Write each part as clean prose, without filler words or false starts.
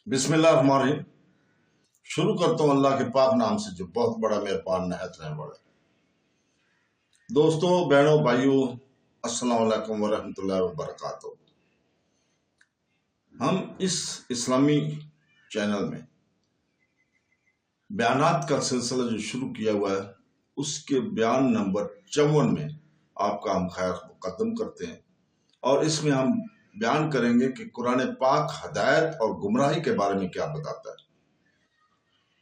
بسم اللہ الرحمن الرحیم۔ شروع کرتا ہوں اللہ کے پاک نام سے جو بہت بڑا مہربان نہایت رحم والا ہے۔ دوستوں، بہنوں، بھائیوں، السلام علیکم ورحمۃ اللہ وبرکاتہ۔ ہم اس اسلامی چینل میں بیانات کا سلسلہ جو شروع کیا ہوا ہے اس کے بیان نمبر 54 میں آپ کا ہم خیر مقدم کرتے ہیں، اور اس میں ہم بیان کریں گے کہ قرآن پاک ہدایت اور گمراہی کے بارے میں کیا بتاتا ہے۔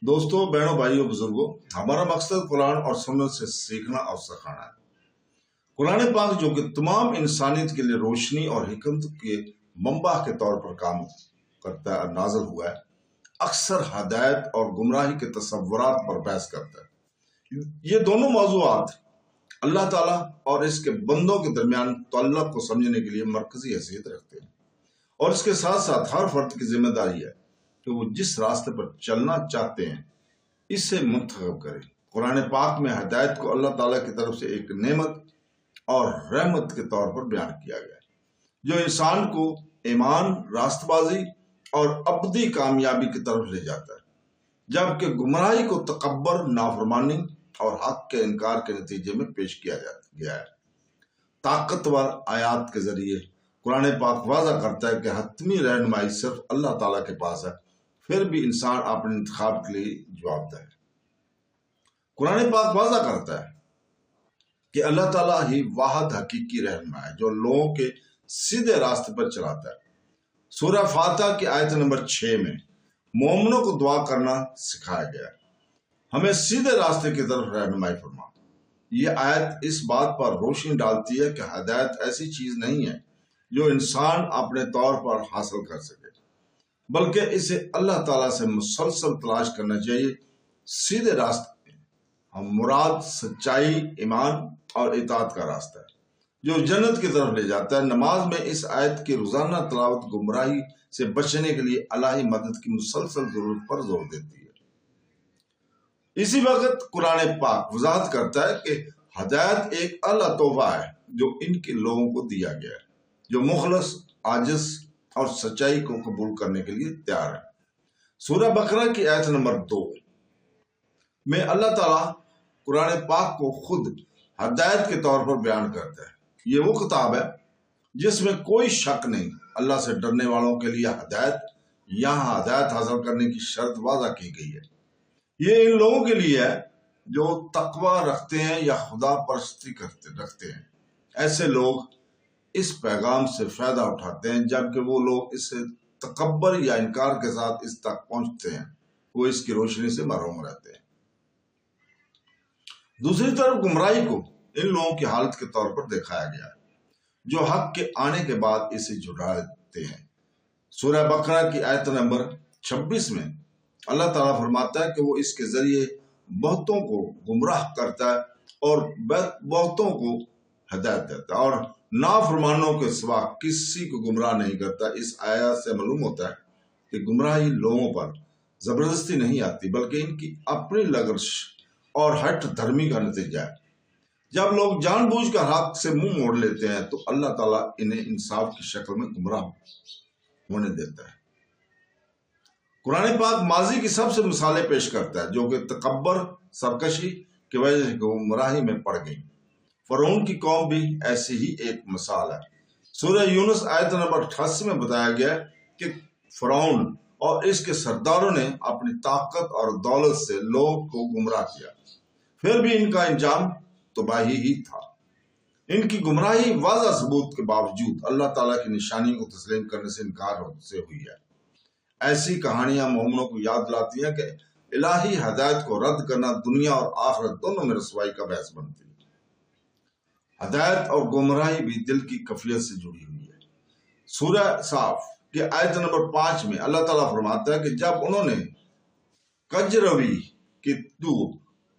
دوستوں، بہنوں، بھائیوں، بزرگوں، ہمارا مقصد قرآن اور سنت سے سیکھنا اور سکھانا ہے۔ قرآن پاک جو کہ تمام انسانیت کے لیے روشنی اور حکمت کے منبع کے طور پر کام کرتا ہے اور نازل ہوا ہے، اکثر ہدایت اور گمراہی کے تصورات پر بحث کرتا ہے۔ یہ دونوں موضوعات اللہ تعالیٰ اور اس کے بندوں کے درمیان تعلق کو سمجھنے کے لیے مرکزی حیثیت رکھتے ہیں، اور اس کے ساتھ ساتھ ہر فرد کی ذمہ داری ہے کہ وہ جس راستے پر چلنا چاہتے ہیں اسے منتخب کرے۔ قرآن پاک میں ہدایت کو اللہ تعالیٰ کی طرف سے ایک نعمت اور رحمت کے طور پر بیان کیا گیا ہے، جو انسان کو ایمان، راست بازی اور ابدی کامیابی کی طرف لے جاتا ہے، جبکہ گمراہی کو تکبر، نافرمانی اور حق کے انکار کے نتیجے میں پیش کیا گیا ہے۔ طاقتور آیات کے ذریعے قرآن پاک واضح کرتا ہے کہ حتمی رہنمائی صرف اللہ تعالیٰ کے پاس ہے، پھر بھی انسان اپنے انتخاب کے لیے جواب دہ ہے۔ قرآن پاک واضح کرتا ہے کہ اللہ تعالیٰ ہی واحد حقیقی رہنما ہے جو لوگوں کے سیدھے راستے پر چلاتا ہے۔ سورہ فاتحہ کی آیت نمبر 6 میں مومنوں کو دعا کرنا سکھایا گیا ہے، ہمیں سیدھے راستے کی طرف رہنمائی فرما۔ یہ آیت اس بات پر روشنی ڈالتی ہے کہ ہدایت ایسی چیز نہیں ہے جو انسان اپنے طور پر حاصل کر سکے، بلکہ اسے اللہ تعالیٰ سے مسلسل تلاش کرنا چاہیے۔ سیدھے راستے ہم مراد سچائی، ایمان اور اطاعت کا راستہ ہے جو جنت کی طرف لے جاتا ہے۔ نماز میں اس آیت کی روزانہ تلاوت گمراہی سے بچنے کے لیے الہی مدد کی مسلسل ضرورت پر زور دیتی ہے۔ اسی وقت قرآن پاک وضاحت کرتا ہے کہ ہدایت ایک اعلیٰ تحفہ ہے جو ان کے لوگوں کو دیا گیا ہے جو مخلص، عاجز اور سچائی کو قبول کرنے کے لیے تیار ہے۔ سورہ بقرہ کی آیت نمبر 2 میں اللہ تعالیٰ قرآن پاک کو خود ہدایت کے طور پر بیان کرتا ہے۔ یہ وہ کتاب ہے جس میں کوئی شک نہیں، اللہ سے ڈرنے والوں کے لیے ہدایت، یہاں ہدایت حاصل کرنے کی شرط واضح کی گئی ہے۔ یہ ان لوگوں کے لیے ہے جو تقوی رکھتے ہیں یا خدا پرستی رکھتے ہیں۔ ایسے لوگ اس پیغام سے فائدہ اٹھاتے ہیں، جبکہ وہ لوگ اس سے تکبر یا انکار کے ساتھ اس تک پہنچتے ہیں، وہ اس کی روشنی سے محروم رہتے ہیں۔ دوسری طرف گمراہی کو ان لوگوں کی حالت کے طور پر دکھایا گیا ہے جو حق کے آنے کے بعد اسے جھٹلاتے ہیں۔ سورہ بقرہ کی آیت نمبر 26 میں اللہ تعالیٰ فرماتا ہے کہ وہ اس کے ذریعے بہتوں کو گمراہ کرتا ہے اور بہتوں کو ہدایت دیتا ہے، اور نافرمانوں کے سوا کسی کو گمراہ نہیں کرتا۔ اس آیت سے معلوم ہوتا ہے کہ گمراہی لوگوں پر زبردستی نہیں آتی، بلکہ ان کی اپنی لغزش اور ہٹ دھرمی کا نتیجہ ہے۔ جب لوگ جان بوجھ کر حق سے منہ موڑ لیتے ہیں تو اللہ تعالیٰ انہیں انصاف کی شکل میں گمراہ ہونے دیتا ہے۔ قرآن پاک ماضی کی سب سے مثالیں پیش کرتا ہے جو کہ تکبر، سرکشی کی وجہ سے گمراہی میں پڑ گئی۔ فرعون کی قوم بھی ایسی ہی ایک مثال ہے۔ سورہ یونس آیت نمبر 88 میں بتایا گیا کہ فرعون اور اس کے سرداروں نے اپنی طاقت اور دولت سے لوگوں کو گمراہ کیا، پھر بھی ان کا انجام تباہی ہی تھا۔ ان کی گمراہی واضح ثبوت کے باوجود اللہ تعالیٰ کی نشانی کو تسلیم کرنے سے انکار سے ہوئی ہے۔ ایسی کہانیاں مومنوں کو یاد دلاتی ہیں کہ الہی ہدایت کو رد کرنا دنیا اور آخرت دونوں میں رسوائی کا باعث بنتی ہے۔ ہدایت اور گمراہی بھی دل کی کیفیت سے جڑی ہوئی ہے۔ سورہ صاف کی آیت نمبر 5 میں اللہ تعالیٰ فرماتا ہے کہ جب انہوں نے کجروی کی تو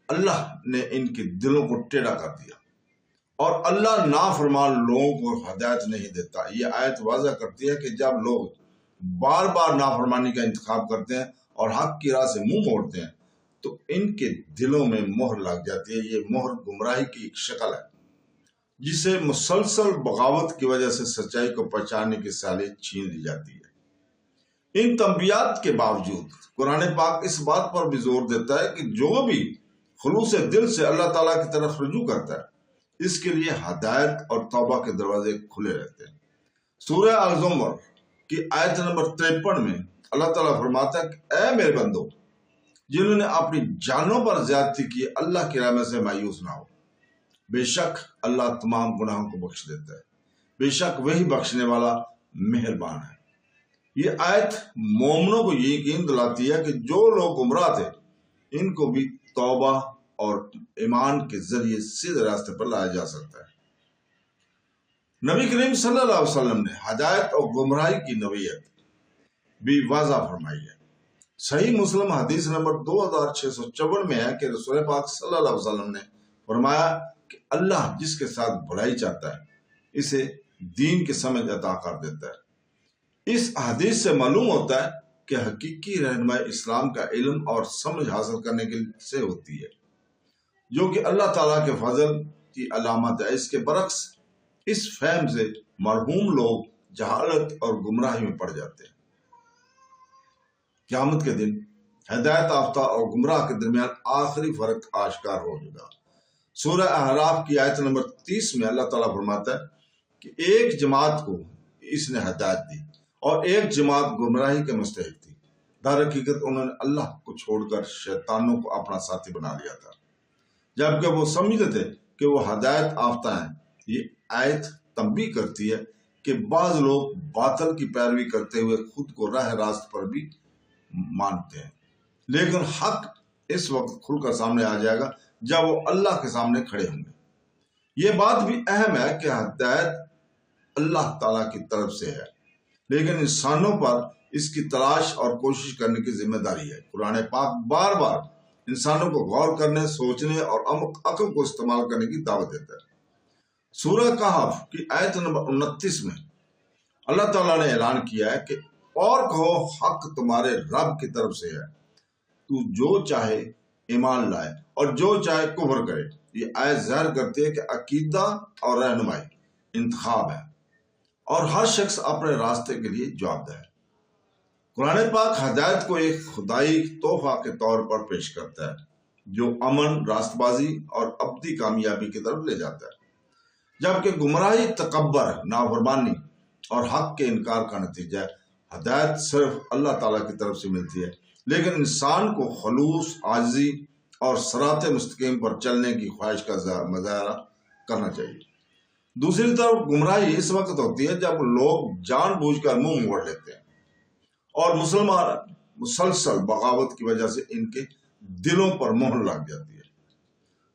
اللہ نے ان کے دلوں کو ٹیڑھا کر دیا، اور اللہ نافرمان لوگوں کو ہدایت نہیں دیتا۔ یہ آیت واضح کرتی ہے کہ جب لوگ بار بار نافرمانی کا انتخاب کرتے ہیں اور حق کی راہ سے منہ موڑتے ہیں تو ان کے دلوں میں مہر لگ جاتی ہے۔ یہ مہر گمراہی کی ایک شکل ہے جسے مسلسل بغاوت کی وجہ سے سچائی کو پہچاننے کی صلاحیت چھین لی جاتی ہے۔ ان تنبیات کے باوجود قرآن پاک اس بات پر بھی زور دیتا ہے کہ جو بھی خلوص دل سے اللہ تعالیٰ کی طرف رجوع کرتا ہے اس کے لیے ہدایت اور توبہ کے دروازے کھلے رہتے ہیں۔ سورہ الزمر کی آیت نمبر 53 میں اللہ تعالیٰ فرماتا ہے کہ اے میرے بندو، جنہوں نے اپنی جانوں پر زیادتی کی، اللہ کی رحمت سے مایوس نہ ہو، بے شک اللہ تمام گناہوں کو بخش دیتا ہے، بے شک وہی بخشنے والا مہربان ہے۔ یہ آیت مومنوں کو یہ یقین دلاتی ہے کہ جو لوگ گمراہ تھے ان کو بھی توبہ اور ایمان کے ذریعے سیدھے راستے پر لایا جا سکتا ہے۔ نبی کریم صلی اللہ علیہ وسلم نے ہدایت اور گمراہی کی نوعیت بھی واضح فرمائی ہے۔ صحیح مسلم حدیث نمبر 2654 میں ہے کہ رسول پاک صلی اللہ علیہ وسلم نے فرمایا کہ اللہ جس کے ساتھ بھلائی چاہتا ہے اسے دین کی سمجھ عطا کر دیتا ہے۔ اس حدیث سے معلوم ہوتا ہے کہ حقیقی رہنمائی اسلام کا علم اور سمجھ حاصل کرنے سے ہوتی ہے، جو کہ اللہ تعالیٰ کے فضل کی علامت ہے۔ اس کے برعکس اس فہم سے مرحوم لوگ جہالت اور گمراہی میں پڑ جاتے ہیں۔ قیامت کے دن ہدایت یافتہ اور گمراہ کے درمیان آخری فرق آشکار ہو جائے گا۔ سورہ اعراف کی آیت نمبر 30 میں اللہ تعالیٰ فرماتا ہے کہ ایک جماعت کو اس نے ہدایت دی اور ایک جماعت گمراہی کے مستحق تھی۔ در حقیقت انہوں نے اللہ کو چھوڑ کر شیطانوں کو اپنا ساتھی بنا لیا تھا، جبکہ وہ سمجھتے تھے کہ وہ ہدایت یافتہ ہیں۔ یہ آیت تنبیہ کرتی ہے کہ بعض لوگ باطل کی پیروی کرتے ہوئے خود کو راہ راست پر بھی مانتے ہیں، لیکن حق اس وقت کھل کر سامنے آ جائے گا جب وہ اللہ کے سامنے کھڑے ہوں گے۔ یہ بات بھی اہم ہے کہ ہدایت اللہ تعالیٰ کی طرف سے ہے، لیکن انسانوں پر اس کی تلاش اور کوشش کرنے کی ذمہ داری ہے۔ قرآن پاک بار بار انسانوں کو غور کرنے، سوچنے اور عقل کو استعمال کرنے کی دعوت دیتا ہے۔ سورہ کہف کی آیت نمبر 29 میں اللہ تعالیٰ نے اعلان کیا ہے کہ اور کہو حق تمہارے رب کی طرف سے ہے، تو جو چاہے ایمان لائے اور جو چاہے کفر کرے۔ یہ آیت ظاہر کرتی ہے کہ عقیدہ اور رہنمائی انتخاب ہے اور ہر شخص اپنے راستے کے لیے جواب دہ ہے۔ قرآن پاک ہدایت کو ایک خدائی تحفہ کے طور پر پیش کرتا ہے جو امن، راست بازی اور ابدی کامیابی کی طرف لے جاتا ہے، جبکہ گمراہی، تکبر، نافرمانی اور حق کے انکار کا نتیجہ ہے۔ ہدایت صرف اللہ تعالیٰ کی طرف سے ملتی ہے، لیکن انسان کو خلوص، عاجزی اور صراط مستقیم پر چلنے کی خواہش کا مظاہرہ کرنا چاہیے۔ دوسری طرف گمراہی اس وقت ہوتی ہے جب لوگ جان بوجھ کر منہ موڑ لیتے ہیں اور مسلمان مسلسل بغاوت کی وجہ سے ان کے دلوں پر مہر لگ جاتی ہے۔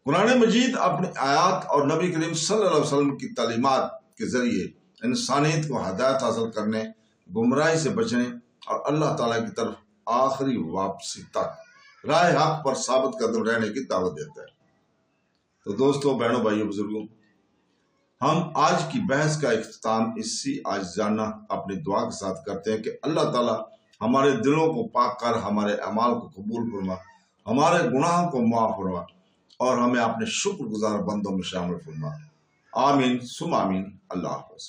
قرآن مجید اپنی آیات اور نبی کریم صلی اللہ علیہ وسلم کی تعلیمات کے ذریعے انسانیت کو ہدایت حاصل کرنے، گمراہی سے بچنے اور اللہ تعالیٰ کی طرف آخری واپسی تک راہ حق پر ثابت قدم رہنے کی دعوت دیتا ہے۔ تو دوستو، بہنوں، بھائیوں، بزرگوں، ہم آج کی بحث کا اختتام اسی عاجزانہ اپنی دعا کے ساتھ کرتے ہیں کہ اللہ تعالیٰ ہمارے دلوں کو پاک کر ہمارے اعمال کو قبول فرما، ہمارے گناہوں کو معاف فرما اور ہمیں اپنے شکر گزار بندوں میں شامل فرما۔ آمین ثم آمین۔ اللہ حافظ۔